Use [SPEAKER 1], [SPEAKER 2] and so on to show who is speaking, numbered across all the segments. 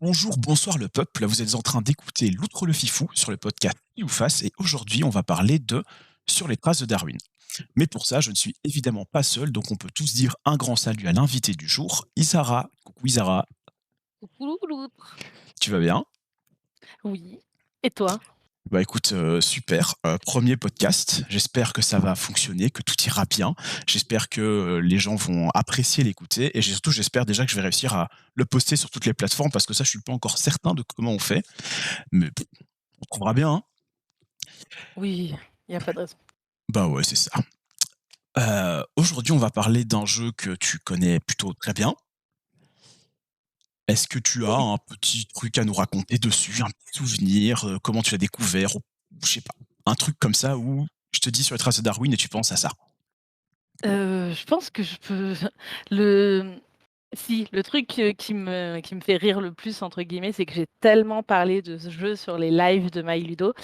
[SPEAKER 1] Bonjour, bonsoir le peuple. Vous êtes en train d'écouter L'Outre le Fifou sur le podcast Pile ou Face et aujourd'hui on va parler de Sur les traces de Darwin. Mais pour ça, je ne suis évidemment pas seul, donc on peut tous dire un grand salut à l'invité du jour, Isara. Coucou Isara,
[SPEAKER 2] Coucou.
[SPEAKER 1] tu vas bien?
[SPEAKER 2] Oui. Et toi?
[SPEAKER 1] Bah écoute, super, 1 podcast. J'espère que ça va fonctionner, que tout ira bien. J'espère que, les gens vont apprécier l'écouter et surtout j'espère déjà que je vais réussir à le poster sur toutes les plateformes parce que ça je suis pas encore certain de comment on fait, mais on trouvera bien, hein?
[SPEAKER 2] Oui, il y a pas de raison.
[SPEAKER 1] Bah ouais, c'est ça. Aujourd'hui, on va parler d'un jeu que tu connais plutôt très bien. Est-ce que tu as
[SPEAKER 2] Oui.
[SPEAKER 1] un petit truc à nous raconter dessus, un petit souvenir, comment tu l'as découvert ou je sais pas, un truc comme ça où je te dis sur les traces de Darwin et tu penses à ça?
[SPEAKER 2] Je pense que je peux le si, le truc, qui me fait «rire le plus» entre guillemets, c'est que j'ai tellement parlé de ce jeu sur les lives de My Ludo,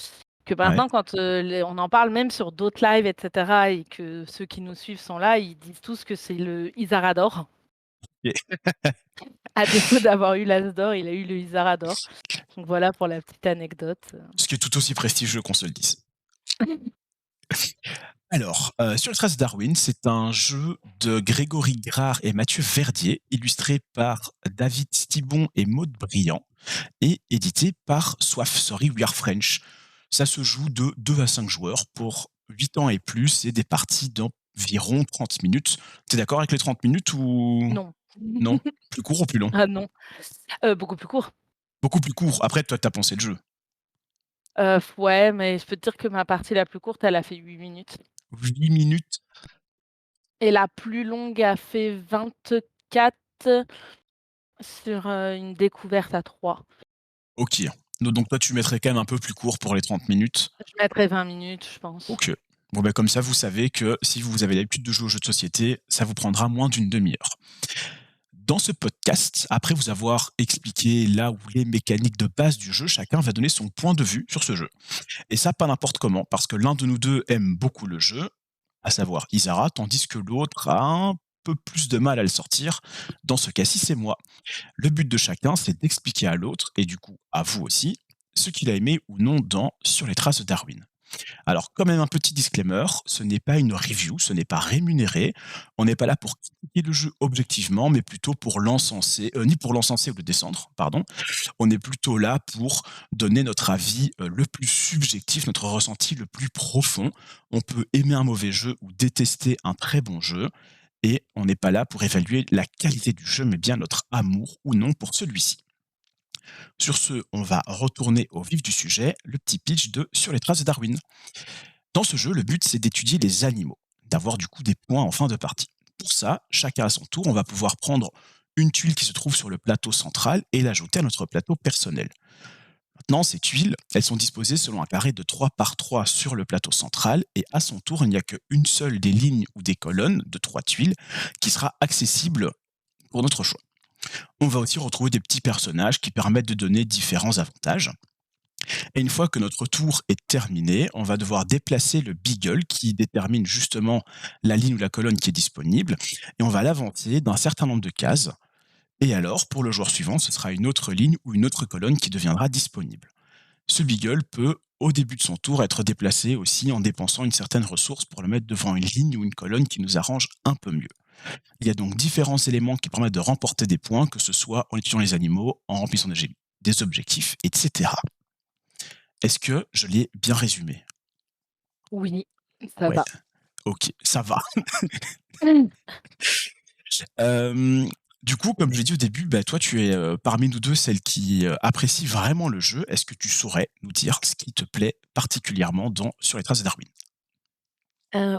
[SPEAKER 2] que
[SPEAKER 1] Ouais.
[SPEAKER 2] maintenant quand, les on en parle même sur d'autres lives et cetera et que ceux qui nous suivent sont là, ils disent tous que c'est le Isarador.
[SPEAKER 1] Et
[SPEAKER 2] À défaut d'avoir eu l'As d'or, il a eu le Isarador. Donc voilà pour la petite anecdote.
[SPEAKER 1] ce qui est tout aussi prestigieux qu'on se le dise. Alors, sur les traces de Darwin, c'est un jeu de Grégory Grard et Mathieu Verdier, illustré par David Stibon et Maud Briand et édité par Soif, Sorry We Are French. Ça se joue de 2 à 5 joueurs pour 8 ans et plus et des parties d'environ 30 minutes. Tu es d'accord avec les 30 minutes ou
[SPEAKER 2] Non.
[SPEAKER 1] non? Plus court ou plus long?
[SPEAKER 2] Ah non, beaucoup plus court.
[SPEAKER 1] Beaucoup plus court. Après, toi, tu as pensé le jeu.
[SPEAKER 2] Ouais, mais je peux te dire que ma partie la plus courte, elle a fait 8 minutes
[SPEAKER 1] 8 minutes?
[SPEAKER 2] et la plus longue a fait 24 sur, une découverte à 3.
[SPEAKER 1] OK. Donc toi, tu mettrais quand même un peu plus court pour les 30 minutes?
[SPEAKER 2] Je mettrais 20 minutes, je pense.
[SPEAKER 1] OK. Bon, bah, comme ça, vous savez que si vous avez l'habitude de jouer aux jeux de société, ça vous prendra moins d'une demi-heure. Dans ce podcast, après vous avoir expliqué là où les mécaniques de base du jeu, chacun va donner son point de vue sur ce jeu. Et ça, pas n'importe comment, parce que l'un de nous deux aime beaucoup le jeu, à savoir Isara, tandis que l'autre a un peu plus de mal à le sortir. Dans ce cas-ci, c'est moi. Le but de chacun, c'est d'expliquer à l'autre, et du coup à vous aussi, ce qu'il a aimé ou non dans Sur les traces de Darwin. Alors, quand même un petit disclaimer, ce n'est pas une review, ce n'est pas rémunéré. On n'est pas là pour critiquer le jeu objectivement, mais plutôt pour l'encenser, ni pour l'encenser ou le descendre, pardon. On est plutôt là pour donner notre avis le plus subjectif, notre ressenti le plus profond. On peut aimer un mauvais jeu ou détester un très bon jeu. Et on n'est pas là pour évaluer la qualité du jeu, mais bien notre amour ou non pour celui-ci. Sur ce, on va retourner au vif du sujet, le petit pitch de Sur les traces de Darwin. Dans ce jeu, le but, c'est d'étudier les animaux, d'avoir du coup des points en fin de partie. Pour ça, chacun à son tour, on va pouvoir prendre une tuile qui se trouve sur le plateau central et l'ajouter à notre plateau personnel. Maintenant, ces tuiles, elles sont disposées selon un carré de 3 par 3 sur le plateau central et à son tour, il n'y a qu'une seule des lignes ou des colonnes de 3 tuiles qui sera accessible pour notre choix. On va aussi retrouver des petits personnages qui permettent de donner différents avantages. Et une fois que notre tour est terminé, on va devoir déplacer le beagle qui détermine justement la ligne ou la colonne qui est disponible et on va l'avancer d'un certain nombre de cases. Et alors, pour le joueur suivant, ce sera une autre ligne ou une autre colonne qui deviendra disponible. Ce beagle peut, au début de son tour, être déplacé aussi en dépensant une certaine ressource pour le mettre devant une ligne ou une colonne qui nous arrange un peu mieux. Il y a donc différents éléments qui permettent de remporter des points, que ce soit en étudiant les animaux, en remplissant des objectifs, etc. Est-ce que je l'ai bien résumé?
[SPEAKER 2] Oui, ça
[SPEAKER 1] Ouais,
[SPEAKER 2] va.
[SPEAKER 1] OK, ça va.
[SPEAKER 2] Mmh.
[SPEAKER 1] Hem, du coup, comme je l'ai dit au début, bah, toi, tu es, parmi nous 2 celle qui, apprécie vraiment le jeu. Est-ce que tu saurais nous dire ce qui te plaît particulièrement dans Sur les traces de Darwin?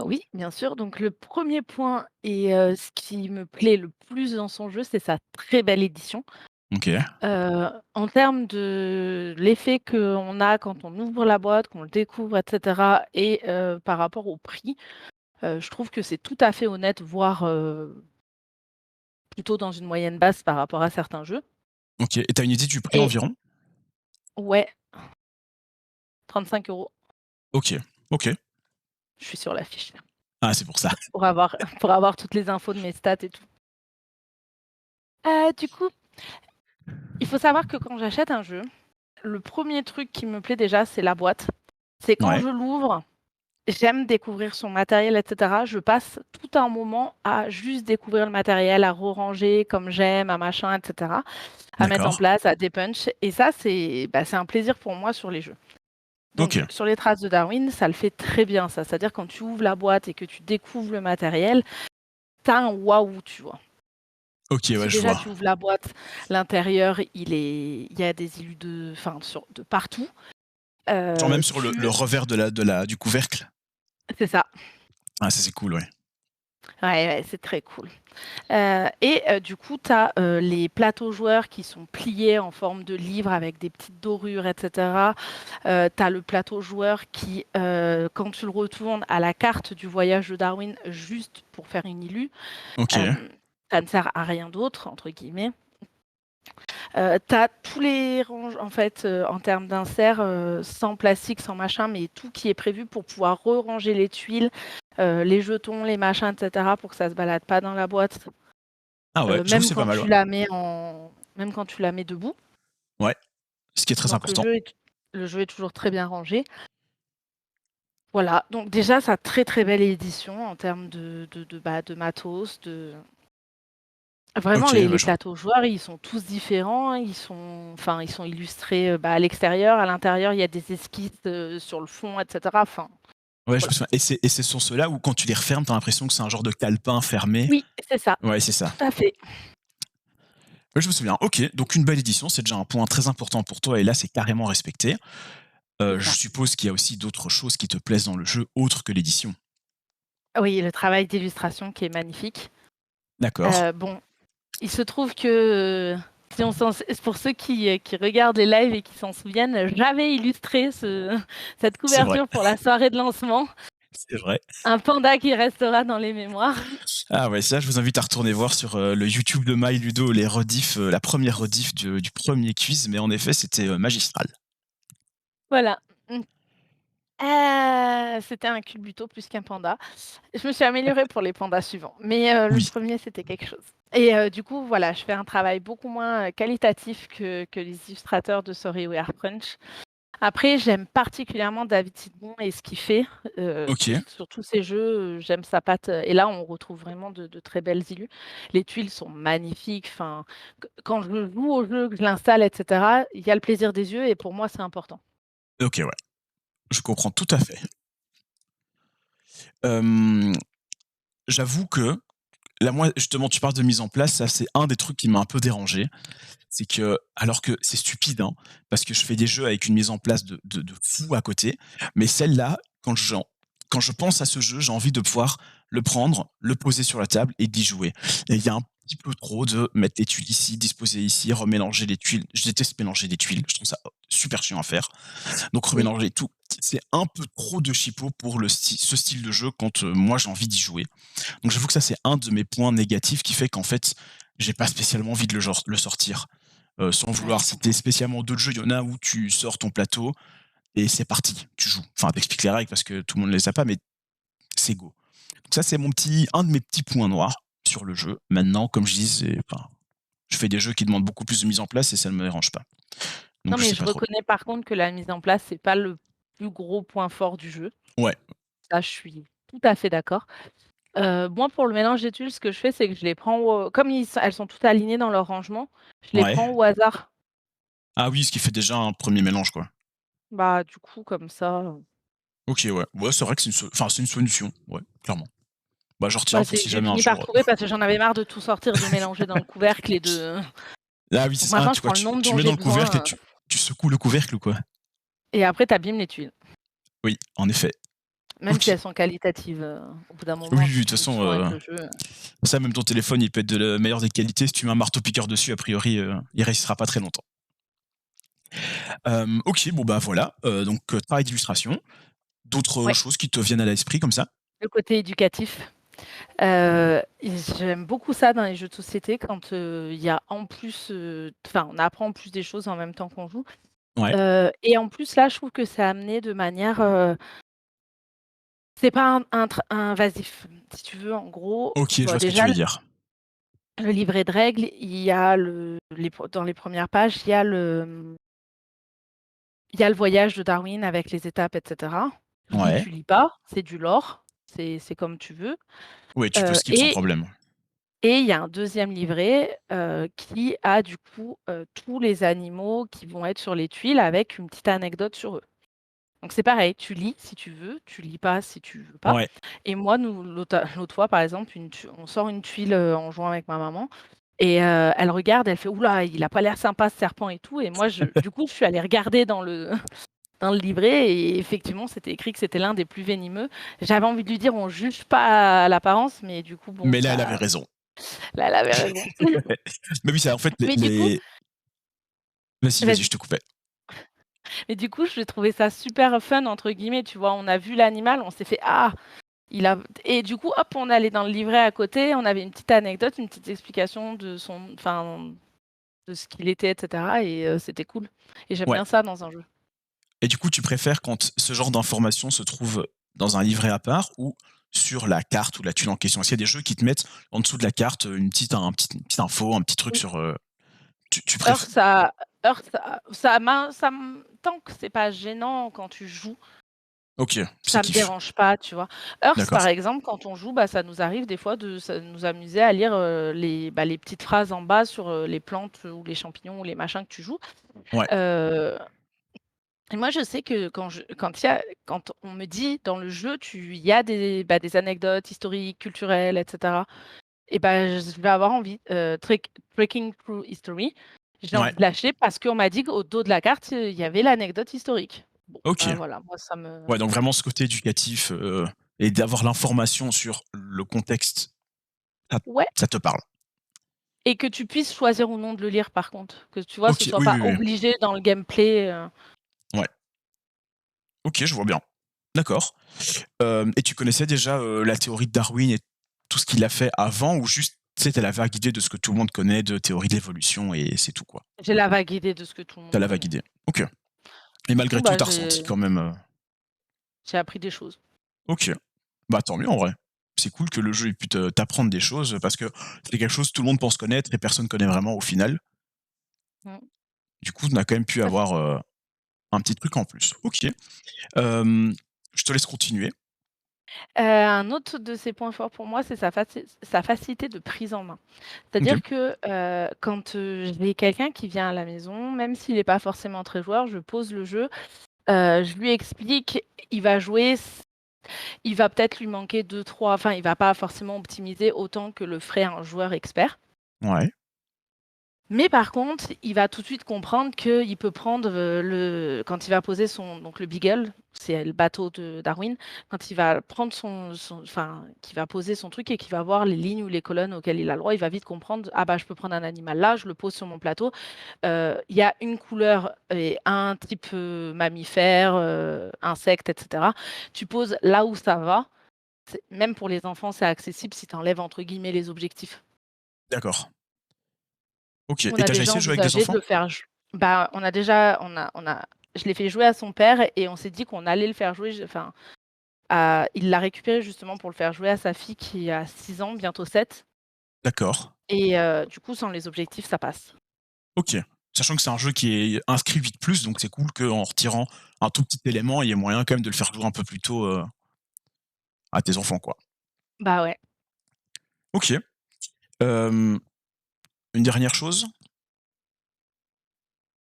[SPEAKER 2] Oui, bien sûr. Donc le premier point et ce qui me plaît le plus dans son jeu, c'est sa très belle édition.
[SPEAKER 1] OK.
[SPEAKER 2] En termes de l'effet qu'on a quand on ouvre la boîte, qu'on le découvre et cetera et par rapport au prix, je trouve que c'est tout à fait honnête, voire, plutôt dans une moyenne basse par rapport à certains jeux.
[SPEAKER 1] OK et tu as une idée du prix
[SPEAKER 2] Et
[SPEAKER 1] environ?
[SPEAKER 2] ouais, 35 €.
[SPEAKER 1] OK, OK.
[SPEAKER 2] Je suis sur la fiche
[SPEAKER 1] Ah, c'est pour ça.
[SPEAKER 2] pour avoir pour avoir toutes les infos de mes stats et tout. Du coup, Il faut savoir que quand j'achète un jeu, le premier truc qui me plaît déjà, c'est la boîte. C'est quand
[SPEAKER 1] Ouais,
[SPEAKER 2] je l'ouvre, j'aime découvrir son matériel et cetera. Je passe tout un moment à juste découvrir le matériel, à re-ranger comme j'aime, à machin et cetera, à mettre en
[SPEAKER 1] d'accord.
[SPEAKER 2] place, à dépunch et ça, c'est un plaisir pour moi sur les jeux. Donc
[SPEAKER 1] OK.
[SPEAKER 2] sur les traces de Darwin, ça le fait très bien ça. C'est-à-dire quand tu ouvres la boîte et que tu découvres le matériel, tu as un waouh, tu vois?
[SPEAKER 1] OK, ouais,
[SPEAKER 2] Si
[SPEAKER 1] je
[SPEAKER 2] déjà
[SPEAKER 1] vois.
[SPEAKER 2] tu ouvres la boîte, l'intérieur, il y a des illus de partout.
[SPEAKER 1] Genre même sur le
[SPEAKER 2] Tu
[SPEAKER 1] revers de la du couvercle?
[SPEAKER 2] C'est ça.
[SPEAKER 1] Ah ça, c'est cool, ouais.
[SPEAKER 2] Ouais, ouais, c'est très cool. Du coup, tu as, les plateaux joueurs qui sont pliés en forme de livre avec des petites dorures et cetera. Tu as le plateau joueur qui, quand tu le retournes, a la carte du voyage de Darwin juste pour faire une illu.
[SPEAKER 1] OK.
[SPEAKER 2] Hem, Ça ne sert à rien d'autre entre guillemets. Tu as tous les ranges en fait, en termes d'insert, sans plastique, sans machin, mais tout qui est prévu pour pouvoir re-ranger les tuiles, les jetons, les machins et cetera pour que ça se balade pas dans la boîte,
[SPEAKER 1] Ah ouais, j'avoue,
[SPEAKER 2] même
[SPEAKER 1] c'est pas
[SPEAKER 2] quand
[SPEAKER 1] mal, ouais.
[SPEAKER 2] tu la mets même quand tu la mets debout.
[SPEAKER 1] Ouais, ce qui est très
[SPEAKER 2] Donc
[SPEAKER 1] important.
[SPEAKER 2] le jeu est toujours très bien rangé. Voilà, donc déjà sa très, très belle édition en termes de matos, de vraiment
[SPEAKER 1] OK, ouais,
[SPEAKER 2] les
[SPEAKER 1] je vois.
[SPEAKER 2] plateaux joueurs, ils sont tous différents, ils sont illustrés, à l'extérieur, à l'intérieur, il y a des esquisses, sur le fond et cetera, enfin,
[SPEAKER 1] Ouais, je me
[SPEAKER 2] voilà.
[SPEAKER 1] souviens et ce sont ceux-là où quand tu les refermes, tu as l'impression que c'est un genre de calepin fermé?
[SPEAKER 2] Oui, c'est ça,
[SPEAKER 1] Ouais, c'est ça.
[SPEAKER 2] tout à fait.
[SPEAKER 1] Ouais, je me souviens. OK, donc une belle édition, c'est déjà un point très important pour toi et là, c'est carrément respecté.
[SPEAKER 2] C'est
[SPEAKER 1] Je
[SPEAKER 2] ça.
[SPEAKER 1] suppose qu'il y a aussi d'autres choses qui te plaisent dans le jeu autres que l'édition?
[SPEAKER 2] Oui, le travail d'illustration qui est magnifique.
[SPEAKER 1] D'accord.
[SPEAKER 2] Bon, il se trouve que, si on s'en pour ceux qui regardent les lives et qui s'en souviennent, j'avais illustré cette
[SPEAKER 1] C'est vrai,
[SPEAKER 2] couverture pour la soirée de lancement.
[SPEAKER 1] c'est vrai.
[SPEAKER 2] Un panda qui restera dans les mémoires.
[SPEAKER 1] Ah ouais, ça, je vous invite à retourner voir sur, le YouTube de MyLudo les rediffs, la première rediff du 1er quiz, mais en effet, c'était, magistral.
[SPEAKER 2] Voilà. Mmh. C'était un culbuto plus qu'un panda. Je me suis améliorée pour les pandas suivants, mais le
[SPEAKER 1] Oui,
[SPEAKER 2] premier c'était quelque chose et du coup, voilà, je fais un travail beaucoup moins, qualitatif que les illustrateurs de Sorry We Are French. Après, j'aime particulièrement David Sidbon et ce qu'il fait,
[SPEAKER 1] OK.
[SPEAKER 2] sur tous ses jeux, j'aime sa patte, et là, on retrouve vraiment de très belles illus. Les tuiles sont magnifiques, enfin, quand je joue au jeu, que je l'installe et cetera, il y a le plaisir des yeux et pour moi, c'est important.
[SPEAKER 1] OK, ouais, je comprends tout à fait. Hem, J'avoue que là, moi, justement, tu parles de mise en place, ça, c'est un des trucs qui m'a un peu dérangé. C'est que, alors que c'est stupide, hein, parce que je fais des jeux avec une mise en place de fou à côté, mais celle-là, quand je pense à ce jeu, j'ai envie de pouvoir le prendre, le poser sur la table et d'y jouer. Et il y a un petit peu trop de mettre les tuiles ici, disposer ici, remélanger les tuiles. Je déteste mélanger des tuiles, je trouve ça super chiant à faire. Donc
[SPEAKER 2] Oui.
[SPEAKER 1] remélanger tout, c'est un peu trop de chipo pour ce style de jeu quand moi j'ai envie d'y jouer. Donc j'avoue que ça, c'est un de mes points négatifs qui fait qu'en fait, j'ai pas spécialement envie de le sortir. Sans
[SPEAKER 2] Ouais,
[SPEAKER 1] vouloir
[SPEAKER 2] je
[SPEAKER 1] citer
[SPEAKER 2] comprends.
[SPEAKER 1] spécialement d'autres jeux, il y en a où tu sors ton plateau et c'est parti, tu joues. Enfin, t'expliques les règles parce que tout le monde ne les a pas, mais c'est go. Donc ça, c'est un de mes petits points noirs sur le jeu. Maintenant, comme je dis, je fais des jeux qui demandent beaucoup plus de mise en place et ça ne me dérange pas.
[SPEAKER 2] Non,
[SPEAKER 1] Donc je
[SPEAKER 2] mais
[SPEAKER 1] sais
[SPEAKER 2] je
[SPEAKER 1] pas trop.
[SPEAKER 2] reconnais par contre que la mise en place, c'est pas le plus gros point fort du jeu.
[SPEAKER 1] Ouais,
[SPEAKER 2] Ça, je suis tout à fait d'accord. Moi, pour le mélange des tuiles, ce que je fais, c'est que je les prends comme elles sont toutes alignées dans leur rangement, je les
[SPEAKER 1] ouais.
[SPEAKER 2] prends au hasard.
[SPEAKER 1] Ah oui, ce qui fait déjà un premier mélange, quoi.
[SPEAKER 2] Bah, du coup, comme ça,
[SPEAKER 1] OK, ouais. Ouais, c'est vrai que c'est une solution, ouais, clairement. Bah, je retiens
[SPEAKER 2] bah,
[SPEAKER 1] pour si
[SPEAKER 2] j'ai
[SPEAKER 1] jamais un
[SPEAKER 2] fini par
[SPEAKER 1] jour,
[SPEAKER 2] trouver parce que j'en avais marre de tout sortir, de mélanger dans le couvercle et de
[SPEAKER 1] ah oui,
[SPEAKER 2] donc
[SPEAKER 1] c'est ça. Ah,
[SPEAKER 2] maintenant, je prends le nombre
[SPEAKER 1] tu
[SPEAKER 2] dont
[SPEAKER 1] mets dans
[SPEAKER 2] j'ai
[SPEAKER 1] le couvercle et
[SPEAKER 2] besoin,
[SPEAKER 1] tu secoues le couvercle ou quoi?
[SPEAKER 2] et après tu abîmes les tuiles.
[SPEAKER 1] Oui, en effet.
[SPEAKER 2] Même si
[SPEAKER 1] OK.
[SPEAKER 2] elles sont qualitatives, au bout d'un
[SPEAKER 1] Oui,
[SPEAKER 2] moment,
[SPEAKER 1] oui, de
[SPEAKER 2] tu
[SPEAKER 1] toute
[SPEAKER 2] joues le
[SPEAKER 1] façon,
[SPEAKER 2] son avec le jeu.
[SPEAKER 1] ça, même ton téléphone, il peut être de la meilleure des qualités. Si tu mets un marteau-piqueur dessus, a priori, il restera pas très longtemps. OK, bon, bah, voilà, donc travail d'illustration. D'autres
[SPEAKER 2] Ouais,
[SPEAKER 1] choses qui te viennent à l'esprit comme ça?
[SPEAKER 2] le côté éducatif. J'aime beaucoup ça dans les jeux de société quand, il y a en plus, enfin, on apprend en plus des choses en même temps qu'on joue.
[SPEAKER 1] Ouais.
[SPEAKER 2] Et en plus, là, je trouve que c'est amené de manière, c'est pas invasif. Si tu veux, en gros,
[SPEAKER 1] OK, je
[SPEAKER 2] bon,
[SPEAKER 1] vois ce que tu
[SPEAKER 2] déjà
[SPEAKER 1] veux dire.
[SPEAKER 2] le livret de règles, il y a dans les premières pages, il y a le voyage de Darwin avec les étapes et cetera. Lis,
[SPEAKER 1] Ouais.
[SPEAKER 2] tu lis pas, c'est du lore, c'est comme tu veux,
[SPEAKER 1] Ouais, tu peux
[SPEAKER 2] heu
[SPEAKER 1] skip sans
[SPEAKER 2] et
[SPEAKER 1] problème.
[SPEAKER 2] et il y a un deuxième livret, qui a du coup, tous les animaux qui vont être sur les tuiles avec une petite anecdote sur eux. Donc c'est pareil, tu lis si tu veux, tu lis pas si tu veux pas.
[SPEAKER 1] Ouais.
[SPEAKER 2] Et moi, l'autre fois, par exemple, on sort une tuile, en jouant avec ma maman et elle regarde, elle fait: «Ouh là, il a pas l'air sympa ce serpent et tout», et moi du coup, je suis allée regarder dans le dans le livret et effectivement, c'était écrit que c'était l'un des plus venimeux. J'avais envie de lui dire: «On juge pas à l'apparence», mais du coup, bon,
[SPEAKER 1] Mais là, elle avait
[SPEAKER 2] ça
[SPEAKER 1] raison.
[SPEAKER 2] là, elle avait raison.
[SPEAKER 1] Mais oui, ça en fait
[SPEAKER 2] Mais du coup
[SPEAKER 1] vas-y, vas-y, je
[SPEAKER 2] vas-y.
[SPEAKER 1] te coupais.
[SPEAKER 2] Mais du coup, j'ai trouvé ça super «fun» entre guillemets, tu vois? On a vu l'animal, on s'est fait: «Ah!» Il a et du coup, hop, on allait dans le livret à côté, on avait une petite anecdote, une petite explication de ce qu'il était et cetera, et c'était cool et j'aime
[SPEAKER 1] Ouais.
[SPEAKER 2] bien ça dans un jeu.
[SPEAKER 1] Et du coup, tu préfères quand ce genre d'informations se trouve dans un livret à part ou sur la carte ou la tuile en question? Est-ce qu'il y a des jeux qui te mettent en dessous de la carte, une petite info, un petit truc
[SPEAKER 2] Oui.
[SPEAKER 1] sur, tu
[SPEAKER 2] Hearth,
[SPEAKER 1] préfères?
[SPEAKER 2] ça me tant que c'est pas gênant quand tu joues,
[SPEAKER 1] OK, c'est
[SPEAKER 2] ça me
[SPEAKER 1] kiff.
[SPEAKER 2] dérange pas, tu vois? Hearth, par
[SPEAKER 1] D'accord.
[SPEAKER 2] exemple, quand on joue, bah, ça nous arrive des fois de nous amuser à lire, les petites phrases en bas sur, les plantes ou les champignons ou les machins que tu joues.
[SPEAKER 1] Ouais.
[SPEAKER 2] Heu Et moi, je sais que quand on me dit dans le jeu, il y a des anecdotes historiques, culturelles, et cetera, et bah, je vais avoir envie, Trekking Through History, j'ai
[SPEAKER 1] Ouais.
[SPEAKER 2] envie de lâcher parce qu'on m'a dit qu'au dos de la carte, il y avait l'anecdote historique. Bon,
[SPEAKER 1] OK.
[SPEAKER 2] bah, voilà, moi ça me
[SPEAKER 1] Ouais, donc vraiment ce côté éducatif, et d'avoir l'information sur le contexte, ça
[SPEAKER 2] ouais,
[SPEAKER 1] ça te parle?
[SPEAKER 2] et que tu puisses choisir ou non de le lire par contre, que tu vois, ce
[SPEAKER 1] OK,
[SPEAKER 2] soit
[SPEAKER 1] oui,
[SPEAKER 2] pas
[SPEAKER 1] oui, oui.
[SPEAKER 2] obligé dans le gameplay,
[SPEAKER 1] Ouais. OK, je vois bien. D'accord. Et tu connaissais déjà, la théorie de Darwin et tout ce qu'il a fait avant ou juste, tu sais, tu la vague idée de ce que tout le monde connaît de théorie de l'évolution et c'est tout, quoi?
[SPEAKER 2] j'ai la vague idée de ce que tout le
[SPEAKER 1] Tu
[SPEAKER 2] monde
[SPEAKER 1] la vague
[SPEAKER 2] connaît.
[SPEAKER 1] idée. OK. Et
[SPEAKER 2] Du coup,
[SPEAKER 1] malgré tout,
[SPEAKER 2] bah,
[SPEAKER 1] tu as ressenti quand même,
[SPEAKER 2] j'ai appris des choses.
[SPEAKER 1] OK. Bah, tant mieux en vrai. C'est cool que le jeu ait pu t'apprendre des choses parce que c'est quelque chose que tout le monde pense connaître et personne connaît vraiment au final.
[SPEAKER 2] Mmh.
[SPEAKER 1] Du coup, on a quand même pu avoir, un petit truc en plus. OK. Hem, je te laisse continuer.
[SPEAKER 2] Un autre de ses points forts pour moi, c'est sa facilité de prise en main.
[SPEAKER 1] OK.
[SPEAKER 2] C'est-à-dire que, quand, j'ai quelqu'un qui vient à la maison, même s'il est pas forcément très joueur, je pose le jeu, je lui explique, il va jouer, il va peut-être lui manquer deux trois, enfin, il va pas forcément optimiser autant que le ferait un joueur expert.
[SPEAKER 1] Ouais.
[SPEAKER 2] Mais par contre, il va tout de suite comprendre qu'il peut prendre, quand il va poser le Beagle, c'est le bateau de Darwin, quand il va prendre qu'il va poser son truc et qu'il va voir les lignes ou les colonnes auxquelles il a le droit, il va vite comprendre: «Ah bah, je peux prendre un animal là, je le pose sur mon plateau». Il y a une couleur et un type, mammifère, insecte et cetera. Tu poses là où ça va. C'est même pour les enfants, c'est accessible si tu enlèves entre guillemets «les objectifs».
[SPEAKER 1] D'accord. OK.
[SPEAKER 2] On
[SPEAKER 1] Et
[SPEAKER 2] a
[SPEAKER 1] tu as déjà
[SPEAKER 2] déjà
[SPEAKER 1] essayé de jouer avec des
[SPEAKER 2] envisagé de
[SPEAKER 1] enfants?
[SPEAKER 2] le faire j bah, on a déjà on a je l'ai fait jouer à son père et on s'est dit qu'on allait le faire jouer, il l'a récupéré justement pour le faire jouer à sa fille qui a 6 ans, bientôt 7,
[SPEAKER 1] D'accord.
[SPEAKER 2] et du coup, sans les objectifs, ça passe.
[SPEAKER 1] OK. Sachant que c'est un jeu qui est inscrit 8+, donc c'est cool qu'en retirant un tout petit élément, il y ait moyen quand même de le faire jouer un peu plus tôt, à tes enfants, quoi.
[SPEAKER 2] Bah, ouais.
[SPEAKER 1] OK. Hem, une dernière chose?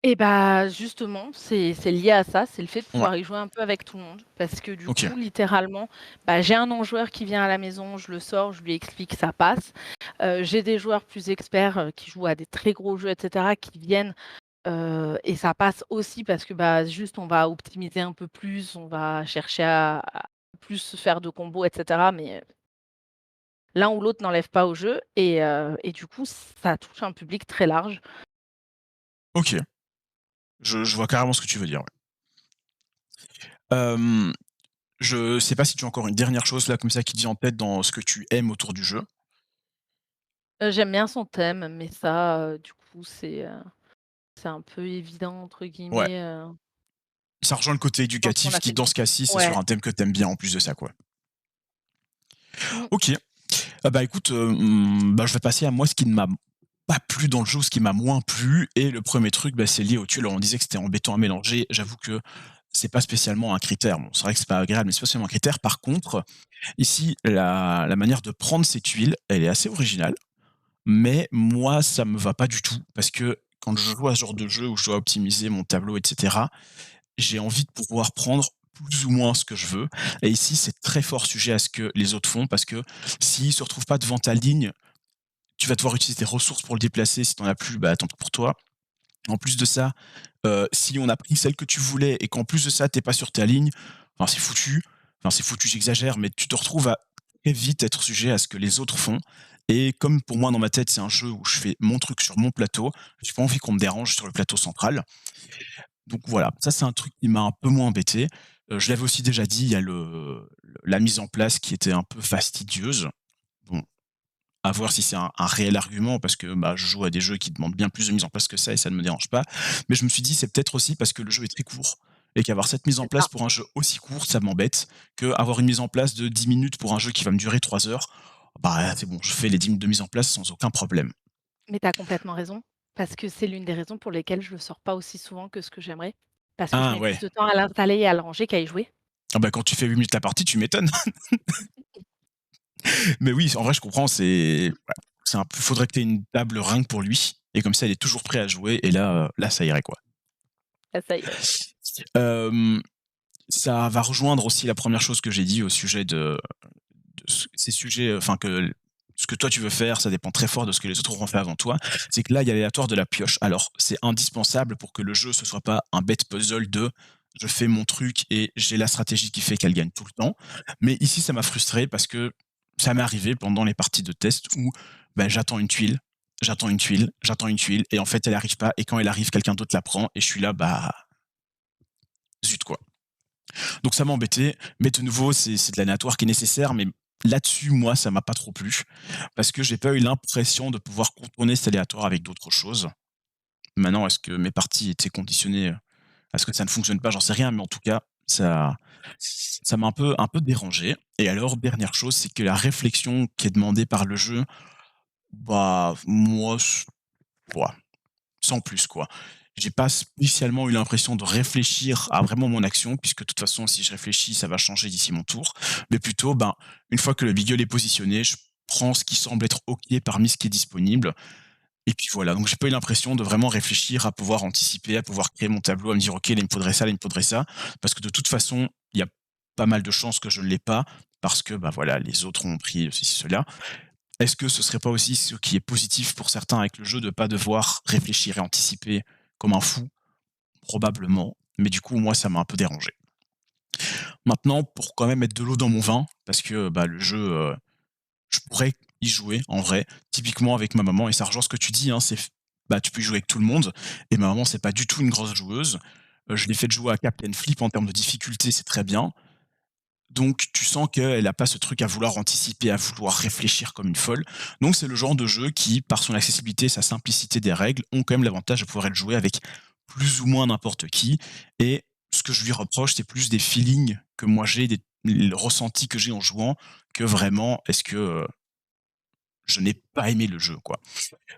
[SPEAKER 2] Et bah, justement, c'est lié à ça, c'est le fait de
[SPEAKER 1] Ouais.
[SPEAKER 2] pouvoir y jouer un peu avec tout le monde parce que du
[SPEAKER 1] OK.
[SPEAKER 2] coup, littéralement, bah, j'ai un non-joueur qui vient à la maison, je le sors, je lui explique, ça passe. J'ai des joueurs plus experts, qui jouent à des très gros jeux et cetera, qui viennent, et ça passe aussi parce que, bah, juste, on va optimiser un peu plus, on va chercher à plus faire de combos et cetera, mais l'un ou l'autre n'enlève pas au jeu, et du coup, ça touche un public très large.
[SPEAKER 1] OK. Je vois carrément ce que tu veux dire, ouais. Hem, je sais pas si tu as encore une dernière chose là, comme ça, qui te vient en tête dans ce que tu aimes autour du jeu?
[SPEAKER 2] J'aime bien son thème, mais ça, du coup, c'est un peu «évident» entre
[SPEAKER 1] Ouais.
[SPEAKER 2] guillemets,
[SPEAKER 1] Ça rejoint le côté
[SPEAKER 2] je pense qu'on
[SPEAKER 1] éducatif
[SPEAKER 2] a
[SPEAKER 1] qui,
[SPEAKER 2] fait
[SPEAKER 1] dans
[SPEAKER 2] le
[SPEAKER 1] ce cas-ci, c'est sur
[SPEAKER 2] ouais.
[SPEAKER 1] un thème que tu aimes bien en plus de ça, quoi.
[SPEAKER 2] Mmh.
[SPEAKER 1] OK. Ah bah, écoute, bah, je vais passer à moi ce qui ne m'a pas plu dans le jeu ou ce qui m'a moins plu et le premier truc, bah, c'est lié aux tuiles. Alors on disait que c'était embêtant à mélanger, j'avoue que c'est pas spécialement un critère. Bon, c'est vrai que c'est pas agréable, mais c'est pas spécialement un critère. Par contre, ici, la manière de prendre ces tuiles, elle est assez originale, mais moi, ça me va pas du tout parce que quand je joue à ce genre de jeu où je dois optimiser mon tableau et cetera, j'ai envie de pouvoir prendre plus ou moins ce que je veux et ici, c'est très fort sujet à ce que les autres font parce que s'ils se retrouvent pas devant ta ligne, tu vas devoir utiliser tes ressources pour le déplacer. Si tu en as plus, bah, tant pis pour toi. En plus de ça, si on a pris celle que tu voulais et qu'en plus de ça, tu es pas sur ta ligne, enfin, c'est foutu. Enfin, c'est foutu, j'exagère, mais tu te retrouves à très vite être sujet à ce que les autres font et comme pour moi, dans ma tête, c'est un jeu où je fais mon truc sur mon plateau, j'ai pas envie qu'on me dérange sur le plateau central. Donc voilà, ça, c'est un truc qui m'a un peu moins embêté. Je l'avais aussi déjà dit, il y a le la mise en place qui était un peu fastidieuse. Bon, à voir si c'est un réel argument parce que, bah, je joue à des jeux qui demandent bien plus de mise en place que ça et ça ne me dérange pas. Mais je me suis dit: «C'est peut-être aussi parce que le jeu est très court et qu'avoir cette mise en
[SPEAKER 2] C'est ça.
[SPEAKER 1] place pour un jeu aussi court, ça m'embête, qu'avoir une mise en place de 10 minutes pour un jeu qui va me durer 3 heures, bah, c'est bon, je fais les 10 minutes de mise en place sans aucun problème».
[SPEAKER 2] Mais tu as complètement raison, parce que c'est l'une des raisons pour lesquelles je le sors pas aussi souvent que ce que j'aimerais, parce que je
[SPEAKER 1] Ah
[SPEAKER 2] mets plus
[SPEAKER 1] ouais.
[SPEAKER 2] de temps à l'installer et à le ranger qu'à y jouer.
[SPEAKER 1] Ah bah, quand tu fais 8 minutes la partie, tu m'étonnes. Mais oui, en vrai, je comprends, ouais, c'est un peu faudrait que tu aies une table rien que pour lui et comme ça, il est toujours prêt à jouer et là, ça irait, quoi.
[SPEAKER 2] Ah ça irait.
[SPEAKER 1] Hem Ça va rejoindre aussi la première chose que j'ai dit au sujet de ces sujets, enfin que ce que toi tu veux faire, ça dépend très fort de ce que les autres auront fait avant toi. C'est que là, il y a l'aléatoire de la pioche. Alors, c'est indispensable pour que le jeu, ce soit pas un bête puzzle de je fais mon truc et j'ai la stratégie qui fait qu'elle gagne tout le temps. Mais ici, ça m'a frustré parce que ça m'est arrivé pendant les parties de test où ben, j'attends une tuile, j'attends une tuile, j'attends une tuile, et en fait, elle arrive pas. Et quand elle arrive, quelqu'un d'autre la prend, et je suis là, bah, zut quoi. Donc ça m'a embêté, mais de nouveau, c'est de l'aléatoire qui est nécessaire, mais là-dessus, moi, ça m'a pas trop plu, parce que j'ai pas eu l'impression de pouvoir contourner cet aléatoire avec d'autres choses. Maintenant, est-ce que mes parties étaient conditionnées, à ce que ça ne fonctionne pas? J'en sais rien, mais en tout cas, ça m'a un peu dérangé. Et alors, dernière chose, c'est que la réflexion qui est demandée par le jeu, bah, moi, ouah, sans plus, quoi. J'ai pas spécialement eu l'impression de réfléchir à vraiment mon action, puisque de toute façon, si je réfléchis, ça va changer d'ici mon tour. Mais plutôt, ben, une fois que le beagle est positionné, je prends ce qui semble être OK parmi ce qui est disponible. Et puis voilà, donc j'ai pas eu l'impression de vraiment réfléchir à pouvoir anticiper, à pouvoir créer mon tableau, à me dire: «OK, là, il me faudrait ça, là, il me faudrait ça». Parce que de toute façon, il y a pas mal de chances que je ne l'ai pas, parce que, bah, voilà, les autres ont pris ceci, cela. Est-ce que ce serait pas aussi ce qui est positif pour certains avec le jeu de pas devoir réfléchir et anticiper comme un fou? Probablement, mais du coup, moi, ça m'a un peu dérangé. Maintenant, pour quand même mettre de l'eau dans mon vin, parce que, bah, le jeu, je pourrais y jouer en vrai, typiquement avec ma maman et ça rejoint ce que tu dis, hein, bah, tu peux y jouer avec tout le monde et ma maman, c'est pas du tout une grosse joueuse. Je l'ai fait jouer à Captain Flip en termes de difficulté, c'est très bien. Donc tu sens qu'elle a pas ce truc à vouloir anticiper, à vouloir réfléchir comme une folle. Donc c'est le genre de jeu qui, par son accessibilité, sa simplicité des règles, ont quand même l'avantage de pouvoir être joué avec plus ou moins n'importe qui. Et ce que je lui reproche, c'est plus des feelings que moi j'ai, le ressenti que j'ai en jouant, que vraiment est-ce que je n'ai pas aimé le jeu, quoi.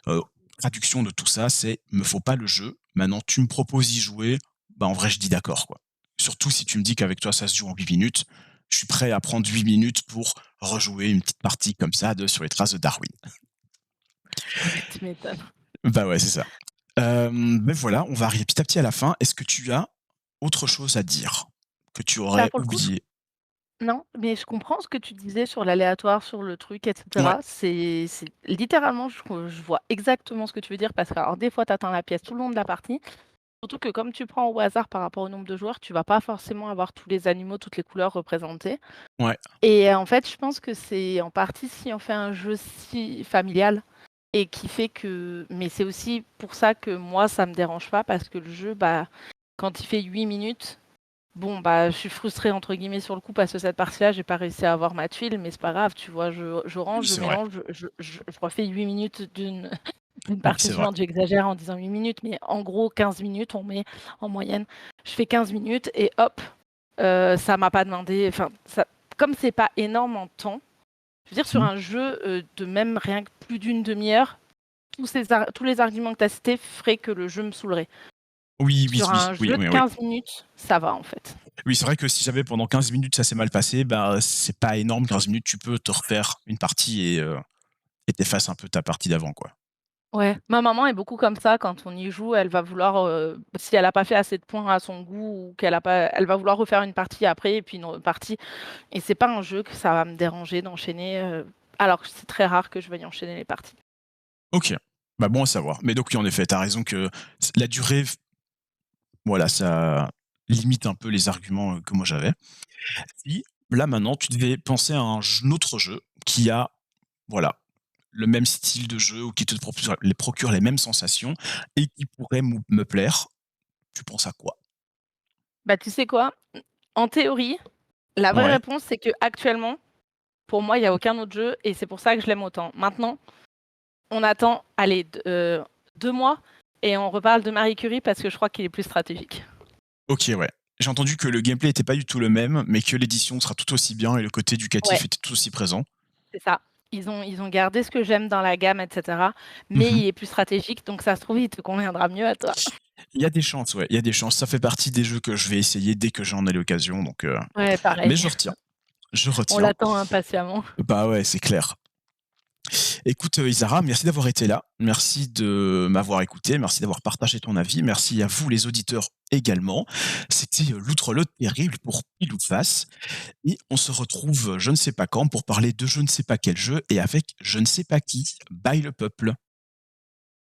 [SPEAKER 1] Heu, Traduction de tout ça, c'est: «Me faut pas le jeu, maintenant tu me proposes d'y jouer», bah, en vrai je dis d'accord, quoi. Surtout si tu me dis qu'avec toi ça se joue en 8 minutes, je suis prêt à prendre 8 minutes pour rejouer une petite partie comme ça de Sur les traces de Darwin.
[SPEAKER 2] Tu m'étonnes.
[SPEAKER 1] Bah, ouais, c'est ça. Beh, voilà, on va arriver petit à petit à la fin. Est-ce que tu as autre chose à dire que tu
[SPEAKER 2] Bah,
[SPEAKER 1] aurais
[SPEAKER 2] pour le coup,
[SPEAKER 1] oublié?
[SPEAKER 2] non, mais je comprends ce que tu disais sur l'aléatoire, sur le truc et
[SPEAKER 1] Ouais,
[SPEAKER 2] cetera. C'est littéralement, je vois exactement ce que tu veux dire parce que alors des fois, tu attends la pièce tout le long de la partie. Surtout que comme tu prends au hasard par rapport au nombre de joueurs, tu vas pas forcément avoir tous les animaux, toutes les couleurs représentées
[SPEAKER 1] ouais,
[SPEAKER 2] et en fait, je pense que c'est en partie si on fait un jeu si familial et qui fait que mais c'est aussi pour ça que moi, ça me dérange pas parce que le jeu, bah, quand il fait 8 minutes, bon, bah, je suis «frustrée» entre guillemets sur le coup parce que cette partie-là, j'ai pas réussi à avoir ma tuile, mais c'est pas grave, tu vois? Je range, je
[SPEAKER 1] c'est vrai,
[SPEAKER 2] mélange, je refais 8 minutes d'une
[SPEAKER 1] oui,
[SPEAKER 2] partie
[SPEAKER 1] c'est vrai.
[SPEAKER 2] suivante. J'exagère en disant 8 minutes, mais en gros 15 minutes, on met en moyenne. Je fais 15 minutes et hop, ça m'a pas demandé enfin ça comme c'est pas énorme en temps, Je veux dire sur
[SPEAKER 1] Mmh.
[SPEAKER 2] un jeu, de même rien que plus d'une demi-heure, tous les arguments que tu as cités feraient que le jeu me saoulerait.
[SPEAKER 1] Oui, oui,
[SPEAKER 2] Sur
[SPEAKER 1] oui,
[SPEAKER 2] un
[SPEAKER 1] oui,
[SPEAKER 2] jeu de
[SPEAKER 1] oui, oui.
[SPEAKER 2] 15 minutes, ça va en fait.
[SPEAKER 1] Oui, c'est vrai que si jamais pendant 15 minutes ça s'est mal passé, bah, c'est pas énorme 15 minutes, tu peux te refaire une partie et tu un peu ta partie d'avant, quoi.
[SPEAKER 2] Ouais, ma maman est beaucoup comme ça quand on y joue, elle va vouloir, si elle a pas fait assez de points à son goût ou qu'elle a pas elle va vouloir refaire une partie après et puis une autre partie et c'est pas un jeu que ça va me déranger d'enchaîner, alors que c'est très rare que je veuille enchaîner les parties.
[SPEAKER 1] OK. Bah, bon à savoir. Mais donc oui, en effet, tu as raison que la durée, voilà, ça limite un peu les arguments, que moi j'avais. Si, là maintenant, tu devais penser à un autre jeu qui a, voilà, le même style de jeu ou qui te procure les mêmes sensations et qui pourrait me plaire, tu penses à quoi?
[SPEAKER 2] Bah, tu sais quoi? En théorie, la vraie
[SPEAKER 1] Ouais,
[SPEAKER 2] réponse, c'est qu'actuellement, pour moi, il y a aucun autre jeu et c'est pour ça que je l'aime autant. Maintenant, on attend, allez, 2 mois et on reparle de Marie Curie parce que je crois qu'il est plus stratégique.
[SPEAKER 1] OK, ouais. J'ai entendu que le gameplay était pas du tout le même, mais que l'édition sera tout aussi bien et le côté
[SPEAKER 2] Ouais,
[SPEAKER 1] éducatif était tout aussi présent.
[SPEAKER 2] c'est ça. Ils ont gardé ce que j'aime dans la gamme et cetera, mais
[SPEAKER 1] Mmh.
[SPEAKER 2] il est plus stratégique, donc ça se trouve, il te conviendra mieux à toi.
[SPEAKER 1] Il y a des chances, ouais, il y a des chances. Ça fait partie des jeux que je vais essayer dès que j'en ai l'occasion, donc
[SPEAKER 2] Ouais,
[SPEAKER 1] mais
[SPEAKER 2] pareil.
[SPEAKER 1] je retiens, je
[SPEAKER 2] On
[SPEAKER 1] retiens.
[SPEAKER 2] l'attend impatiemment.
[SPEAKER 1] Bah, ouais, c'est clair. Écoute, Isara, merci d'avoir été là. Merci de m'avoir écouté. Merci d'avoir partagé ton avis. Merci à vous, les auditeurs, également. C'était l'Outre-lot terrible pour Pile ou Face. Et on se retrouve je ne sais pas quand pour parler de je ne sais pas quel jeu et avec je ne sais pas qui. Bye le peuple.